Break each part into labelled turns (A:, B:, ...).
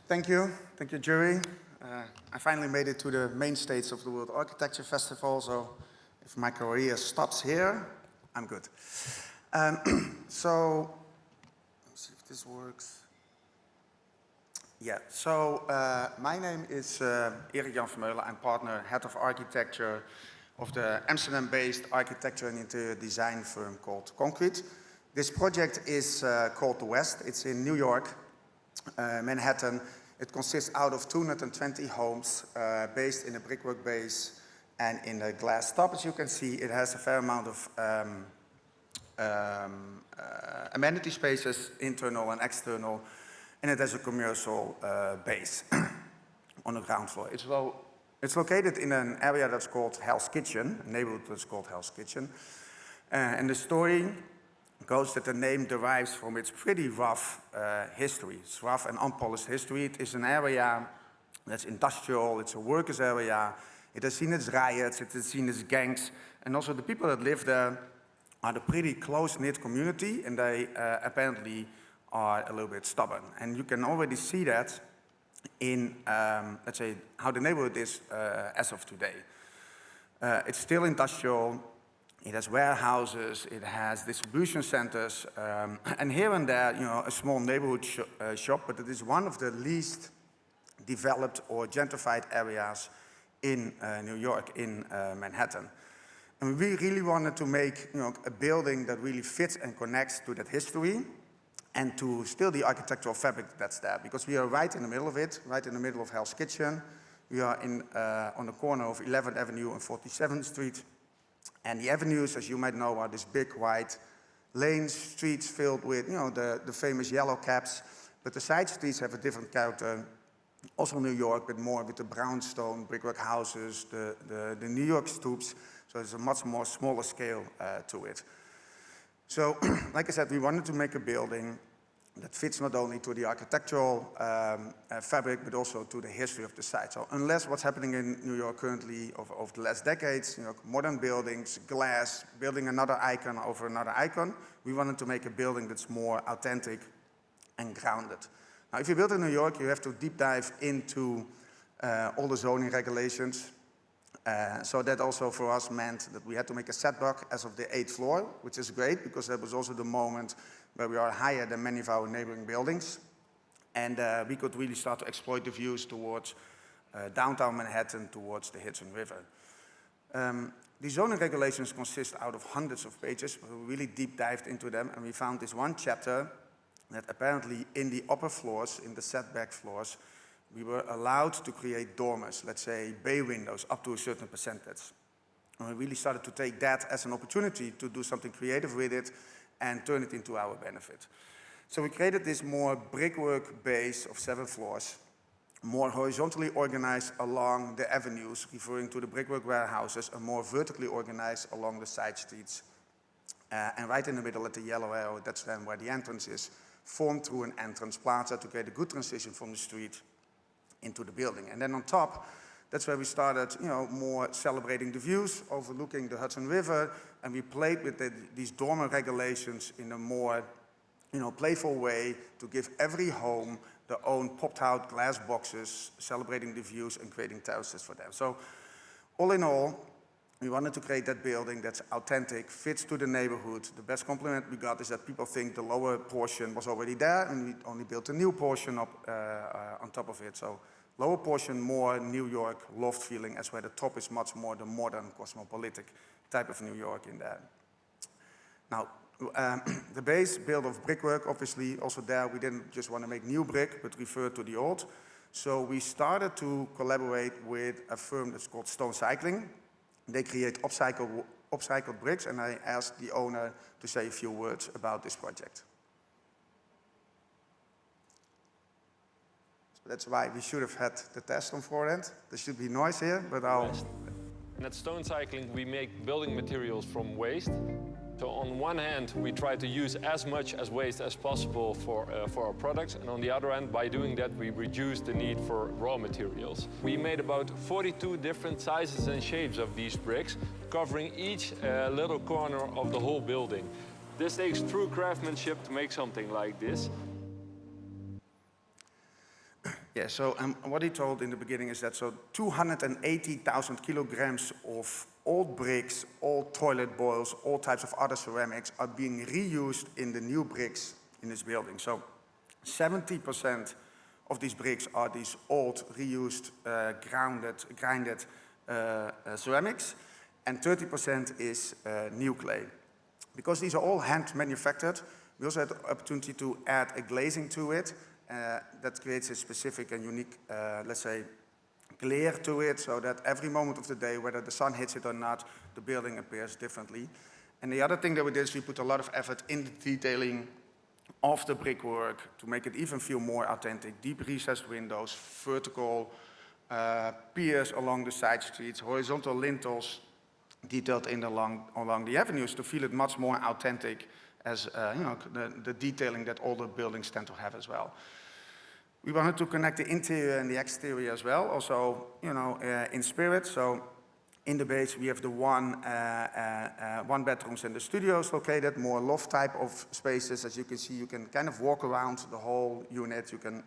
A: Thank you, jury. I finally made it to the main stage of the World Architecture Festival, so if my career stops here, I'm good. So, let's see if this works. Yeah, so my name is Erik Jan Vermeulen. I'm partner, head of architecture of the Amsterdam-based architecture and interior design firm called Concrete. This project is called the West. It's in New York, Manhattan. It consists out of 220 homes based in a brickwork base and in a glass top. As you can see, it has a fair amount of amenity spaces, internal and external, and it has a commercial base on the ground floor. It's located in an area that's called Hell's Kitchen, a neighborhood that's called Hell's Kitchen. And the story goes that the name derives from its pretty rough history. It's rough and unpolished history. It is an area that's industrial, it's a workers' area. It has seen its riots, it has seen its gangs, and also the people that live there are a pretty close-knit community, and they apparently are a little bit stubborn. And you can already see that in, let's say, how the neighborhood is as of today. It's still industrial. It has warehouses, it has distribution centers, and here and there, you know, a small neighborhood shop, but it is one of the least developed or gentrified areas in New York, in Manhattan. And we really wanted to make, you know, a building that really fits and connects to that history and to still the architectural fabric that's there, because we are right in the middle of it, right in the middle of Hell's Kitchen. We are on the corner of 11th Avenue and 47th Street. And the avenues, as you might know, are these big wide lanes, streets filled with, you know, the famous yellow cabs. But the side streets have a different character. Also New York, but more with the brownstone brickwork houses, the New York stoops. So there's a much more smaller scale to it. So, like I said, we wanted to make a building that fits not only to the architectural fabric, but also to the history of the site. So unless what's happening in New York currently over the last decades, you know, modern buildings, glass, building another icon over another icon, we wanted to make a building that's more authentic and grounded. Now, if you build in New York, you have to deep dive into all the zoning regulations. So that also for us meant that we had to make a setback as of the 8th floor, which is great because that was also the moment where we are higher than many of our neighboring buildings. And we could really start to exploit the views towards downtown Manhattan, towards the Hudson River. The zoning regulations consist out of hundreds of pages, but we really deep dived into them, and we found this one chapter that apparently in the upper floors, in the setback floors, we were allowed to create dormers, let's say bay windows, up to a certain percentage. And we really started to take that as an opportunity to do something creative with it and turn it into our benefit. So we created this more brickwork base of 7 floors, more horizontally organized along the avenues, referring to the brickwork warehouses, and more vertically organized along the side streets. And right in the middle at the yellow arrow, that's then where the entrance is, formed through an entrance plaza to create a good transition from the street into the building. And then on top, that's where we started, you know, more celebrating the views, overlooking the Hudson River, and we played with these dormer regulations in a more, you know, playful way to give every home their own popped-out glass boxes, celebrating the views and creating terraces for them. So, all in all, we wanted to create that building that's authentic, fits to the neighborhood. The best compliment we got is that people think the lower portion was already there, and we only built a new portion up on top of it. So, lower portion, more New York loft feeling, as where the top is much more the modern, cosmopolitan type of New York in there. Now, the base built of brickwork, obviously, also there we didn't just want to make new brick, but refer to the old. So we started to collaborate with a firm that's called Stone Cycling. They create upcycled bricks, and I asked the owner to say a few words about this project. That's why we should have had the test on forehand. There should be noise here, but I'll...
B: And at Stone Cycling, we make building materials from waste. So on one hand, we try to use as much as waste as possible for our products. And on the other hand, by doing that, we reduce the need for raw materials. We made about 42 different sizes and shapes of these bricks, covering each little corner of the whole building. This takes true craftsmanship to make something like this.
A: Yeah, so what he told in the beginning is that 280,000 kilograms of old bricks, old toilet boils, all types of other ceramics are being reused in the new bricks in this building. So 70% of these bricks are these old, reused, grinded ceramics, and 30% is new clay. Because these are all hand manufactured, we also had the opportunity to add a glazing to it that creates a specific and unique, let's say, glare to it, so that every moment of the day, whether the sun hits it or not, the building appears differently. And the other thing that we did is we put a lot of effort in the detailing of the brickwork to make it even feel more authentic. Deep recessed windows, vertical piers along the side streets, horizontal lintels detailed in along the avenues to feel it much more authentic as the detailing that all the buildings tend to have as well. We wanted to connect the interior and the exterior as well, also in spirit. So in the base we have the one bedrooms and the studios located, more loft type of spaces. As you can see, you can kind of walk around the whole unit. You can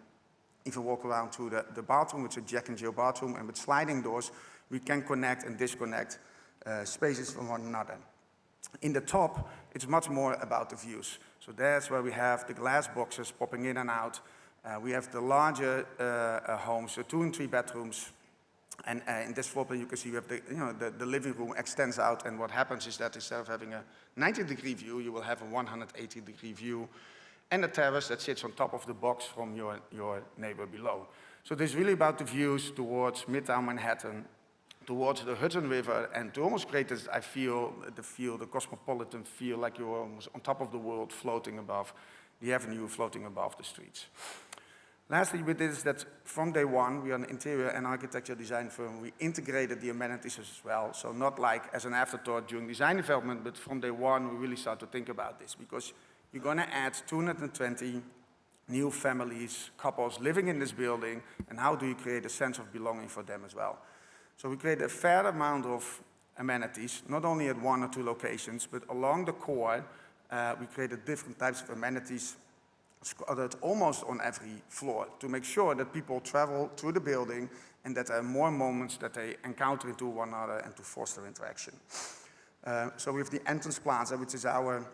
A: even walk around to the bathroom, which is a Jack and Jill bathroom, and with sliding doors we can connect and disconnect spaces from one another. In the top, it's much more about the views. So that's where we have the glass boxes popping in and out. We have the larger homes, so 2 and 3 bedrooms. And in this floor plan, you can see we have the living room extends out. And what happens is that instead of having a 90-degree view, you will have a 180-degree view. And a terrace that sits on top of the box from your neighbor below. So this is really about the views towards Midtown Manhattan, towards the Hudson River, and to almost create this, the cosmopolitan feel, like you're almost on top of the world, floating above the avenue, floating above the streets. Lastly, we did is that from day one, we are an interior and architecture design firm. We integrated the amenities as well. So not like as an afterthought during design development, but from day one, we really start to think about this, because you're going to add 220 new families, couples living in this building, and how do you create a sense of belonging for them as well? So we created a fair amount of amenities, not only at 1 or 2 locations, but along the core, we created different types of amenities scattered almost on every floor to make sure that people travel through the building and that there are more moments that they encounter into one another and to foster interaction. So we have the entrance plaza, which is our,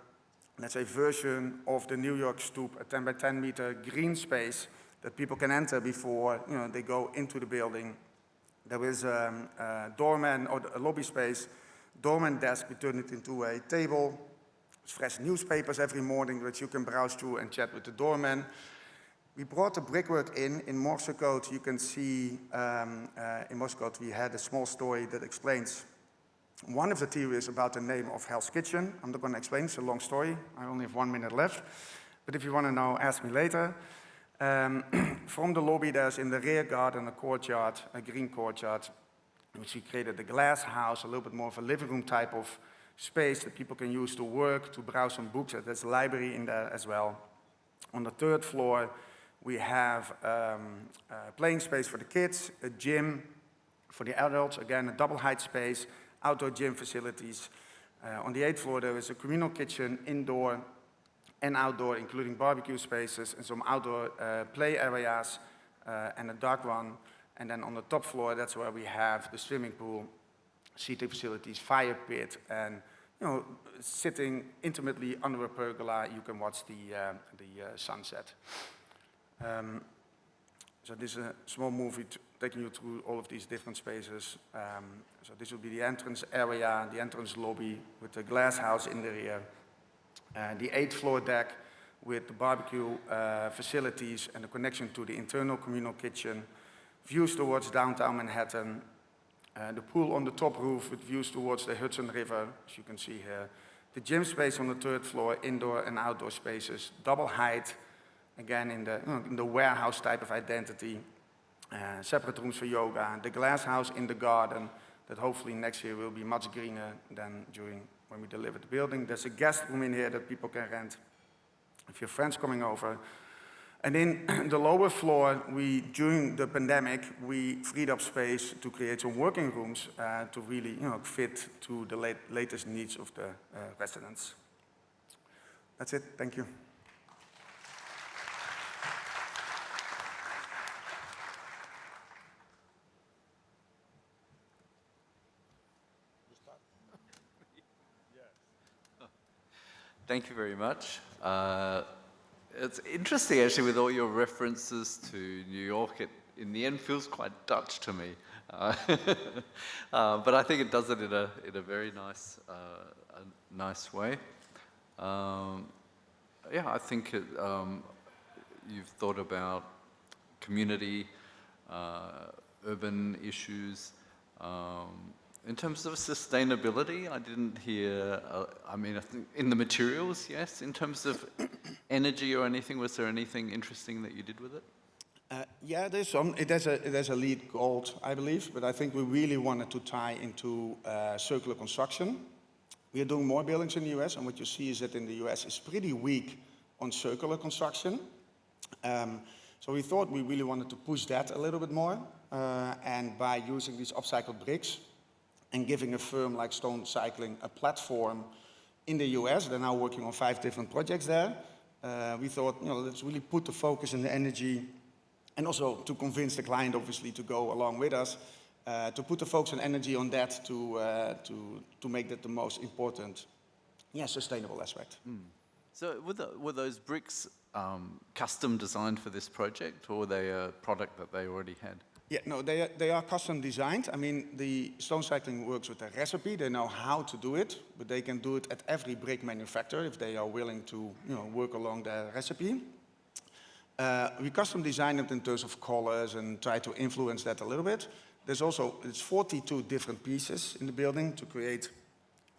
A: let's say, version of the New York Stoop, a 10 by 10 meter green space that people can enter before they go into the building. There is a doorman or a lobby space, doorman desk. We turn it into a table. There's fresh newspapers every morning which you can browse through and chat with the doorman. We brought the brickwork in Morse code. You can see in Morse code we had a small story that explains one of the theories about the name of Hell's Kitchen. I'm not going to explain, it's a long story. I only have 1 minute left. But if you want to know, ask me later. From the lobby, there's in the rear garden a courtyard, a green courtyard, in which we created a glass house, a little bit more of a living room type of space that people can use to work, to browse some books. There's a library in there as well. On the 3rd floor, we have a playing space for the kids, a gym for the adults, again, a double height space, outdoor gym facilities. On the 8th floor, there is a communal kitchen, indoor and outdoor, including barbecue spaces and some outdoor play areas and a dark one. And then on the top floor, that's where we have the swimming pool, seating facilities, fire pit, and sitting intimately under a pergola, you can watch the sunset. So this is a small movie taking you through all of these different spaces. So this will be the entrance area, the entrance lobby with the glass house in the rear. The 8th floor deck with the barbecue facilities and the connection to the internal communal kitchen, views towards downtown Manhattan, the pool on the top roof with views towards the Hudson River, as you can see here, the gym space on the 3rd floor, indoor and outdoor spaces, double height, again in the warehouse type of identity, separate rooms for yoga, the glass house in the garden that hopefully next year will be much greener than when we deliver the building. There's a guest room in here that people can rent if you have friends coming over. And in the lower floor, during the pandemic, we freed up space to create some working rooms to really fit to the latest needs of the residents. That's it. Thank you.
C: Thank you very much. It's interesting, actually, with all your references to New York. It, in the end, feels quite Dutch to me. But I think it does it in a very nice way. Yeah, I think you've thought about community, urban issues. In terms of sustainability, I didn't hear, I mean, I think in the materials, yes. In terms of energy or anything, was there anything interesting that you did with it?
A: Yeah, there's some. It has a lead gold, I believe, but I think we really wanted to tie into circular construction. We are doing more buildings in the US, and what you see is that in the US is pretty weak on circular construction. So we thought we really wanted to push that a little bit more, and by using these upcycled bricks and giving a firm like Stone Cycling a platform in the US, they're now working on 5 different projects there. We thought, let's really put the focus and the energy, and also to convince the client, obviously, to go along with us, to put the focus and energy on that to make that the most important, sustainable aspect.
C: So were those bricks custom designed for this project, or were they a product that they already had?
A: Yeah, no, they are custom designed. I mean, the Stone Cycling works with a recipe. They know how to do it, but they can do it at every brick manufacturer if they are willing to, work along their recipe. We custom design it in terms of colors and try to influence that a little bit. It's 42 different pieces in the building to create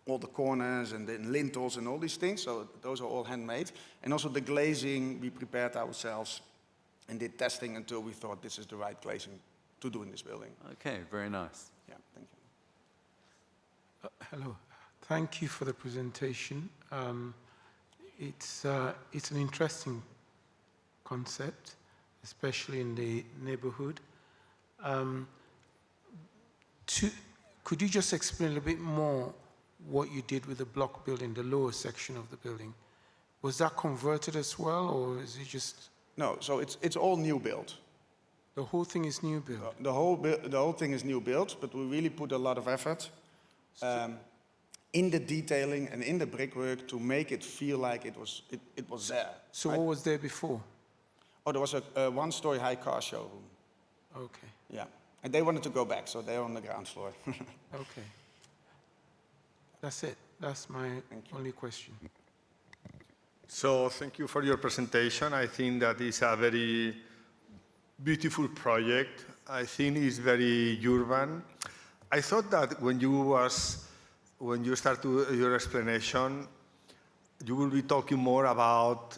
A: all the corners and the lintels and all these things. So those are all handmade. And also the glazing, we prepared ourselves and did testing until we thought this is the right glazing to do in this building.
C: Okay, very nice.
A: Yeah, thank you.
D: Hello. Thank you for the presentation. It's an interesting concept, especially in the neighborhood. Could you just explain a little bit more what you did with the block building, the lower section of the building? Was that converted as well, or is it just...
A: No, so it's all new build.
D: The whole thing is new build?
A: The whole thing is new build, but we really put a lot of effort in the detailing and in the brickwork to make it feel like it was there.
D: So
A: right?
D: what was there before?
A: Oh, there was a one-story high car showroom.
D: Okay.
A: Yeah, and they wanted to go back, so they're on the ground floor.
D: Okay. That's it. That's my only question.
E: So thank you for your presentation. I think that is a very beautiful project. I think it's very urban. I thought that when you start your explanation, you will be talking more about,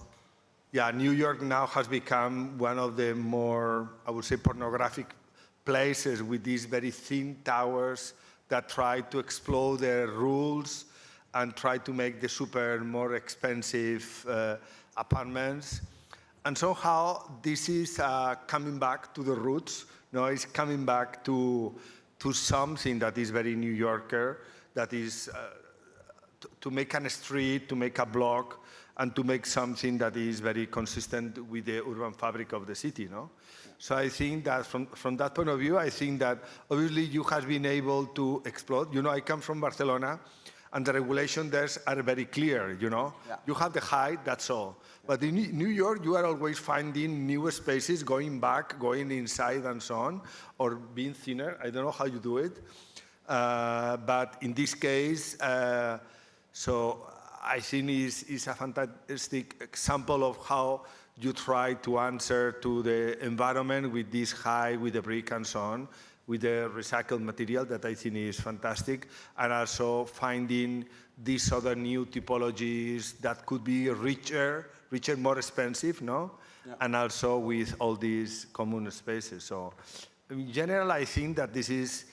E: New York now has become one of the more, I would say, pornographic places with these very thin towers that try to explode their rules and try to make the super more expensive apartments. And somehow this is coming back to the roots. It's coming back to something that is very New Yorker, that is to make a street, to make a block, and to make something that is very consistent with the urban fabric of the city, So I think that from that point of view, I think that obviously you have been able to explode. I come from Barcelona, and the regulations there are very clear, Yeah. You have the height, that's all. But in New York, you are always finding new spaces, going back, going inside and so on, or being thinner. I don't know how you do it. But in this case, so I think it's a fantastic example of how you try to answer to the environment with this high, with the brick and so on, with the recycled material that I think is fantastic, and also finding these other new typologies that could be richer, more expensive, Yeah. And also with all these common spaces. So in general, I think that this is,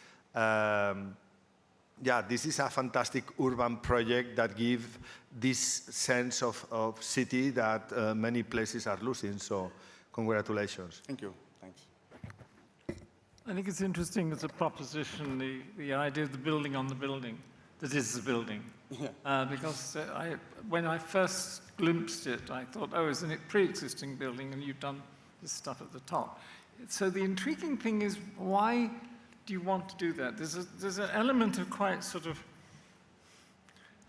E: this is a fantastic urban project that gives this sense of city that many places are losing. So congratulations.
A: Thank you. Thanks.
F: I think it's interesting as a proposition, the idea of the building on the building, that is the building. Yeah. Because when I first glimpsed it, I thought, it's a pre-existing building and you've done this stuff at the top. So the intriguing thing is, why do you want to do that? There's an element of quite sort of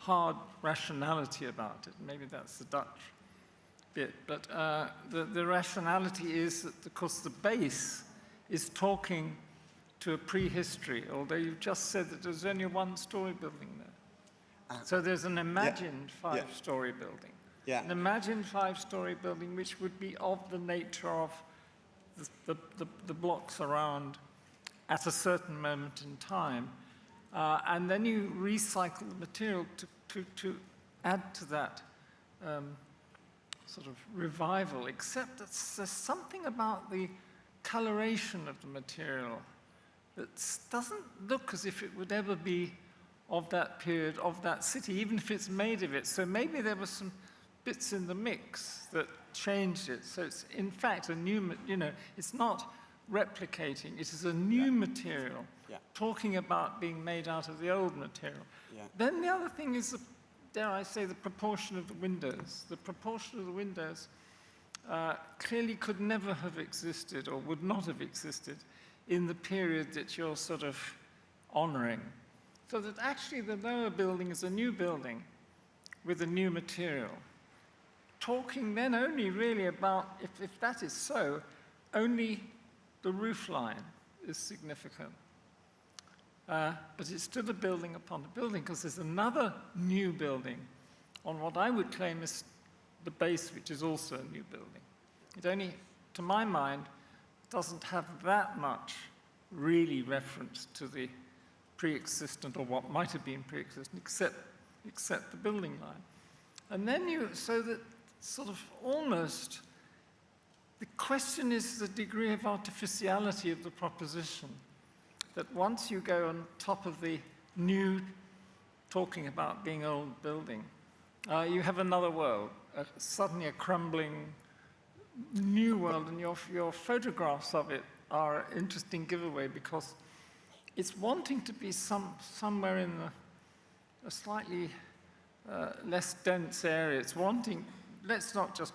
F: hard rationality about it. Maybe that's the Dutch bit. But the rationality is that, of course, the base is talking to a prehistory, although you've just said that there's only a one-story building there. So there's an imagined five-story building.
A: Yeah.
F: An imagined five-story building which would be of the nature of the blocks around at a certain moment in time. And then you recycle the material to add to that sort of revival, except that there's something about the coloration of the material that doesn't look as if it would ever be of that period, of that city, even if it's made of it. So maybe there were some bits in the mix that changed it. So it's, in fact, a new, it's not replicating. It is a new material, talking about being made out of the old material.
A: Yeah.
F: Then the other thing is, dare I say, the proportion of the windows. The proportion of the windows clearly could never have existed or would not have existed in the period that you're sort of honoring. So that actually the lower building is a new building with a new material. Talking then only really about, if that is so, only the roof line is significant. But it's still a building upon a building, because there's another new building on what I would claim is the base, which is also a new building. It only, to my mind, doesn't have that much really reference to the pre-existent, or what might have been pre-existent, except the building line. And then so that sort of almost, the question is the degree of artificiality of the proposition. That once you go on top of the new, talking about being old building, you have another world, suddenly a crumbling new world, and your photographs of it are an interesting giveaway, because it's wanting to be somewhere in a slightly less dense area. It's wanting, let's not just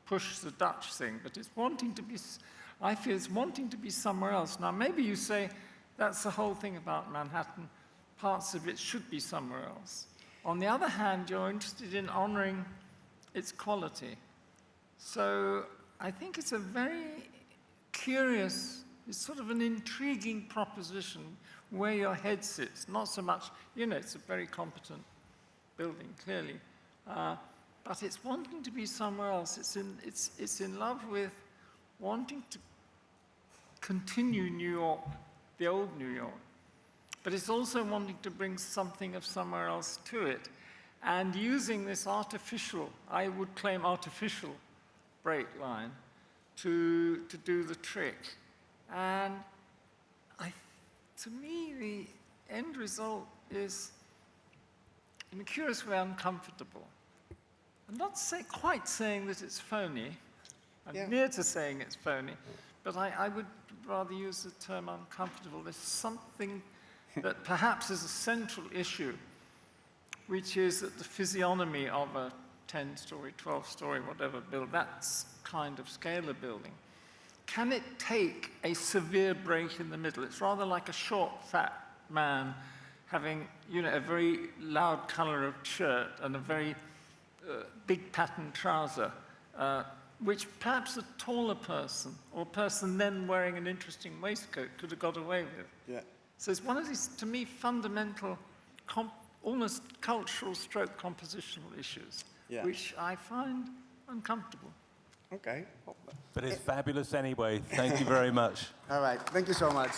F: push the Dutch thing, but it's wanting to be, I feel it's wanting to be somewhere else. Now, maybe you say that's the whole thing about Manhattan. Parts of it should be somewhere else. On the other hand, you're interested in honoring its quality. So I think it's a very curious, it's sort of an intriguing proposition where your head sits. Not so much, it's a very competent building, clearly. But it's wanting to be somewhere else. It's in love with wanting to continue New York, the old New York. But it's also wanting to bring something of somewhere else to it. And using this artificial, I would claim artificial break line to do the trick. And to me, the end result is, in a curious way, uncomfortable. I'm not quite saying that it's phony. I'm near to saying it's phony, but I would rather use the term uncomfortable. There's something that perhaps is a central issue, which is that the physiognomy of a 10-story, 12-story, whatever build, that kind of scalar building, can it take a severe break in the middle? It's rather like a short, fat man having, a very loud color of shirt and a very big patterned trouser, which perhaps a taller person, or a person then wearing an interesting waistcoat, could have got away with.
A: Yeah.
F: So it's one of these, to me, fundamental, almost cultural stroke compositional issues, which I find uncomfortable.
A: Okay.
G: But it's fabulous anyway. Thank you very much.
A: All right. Thank you so much.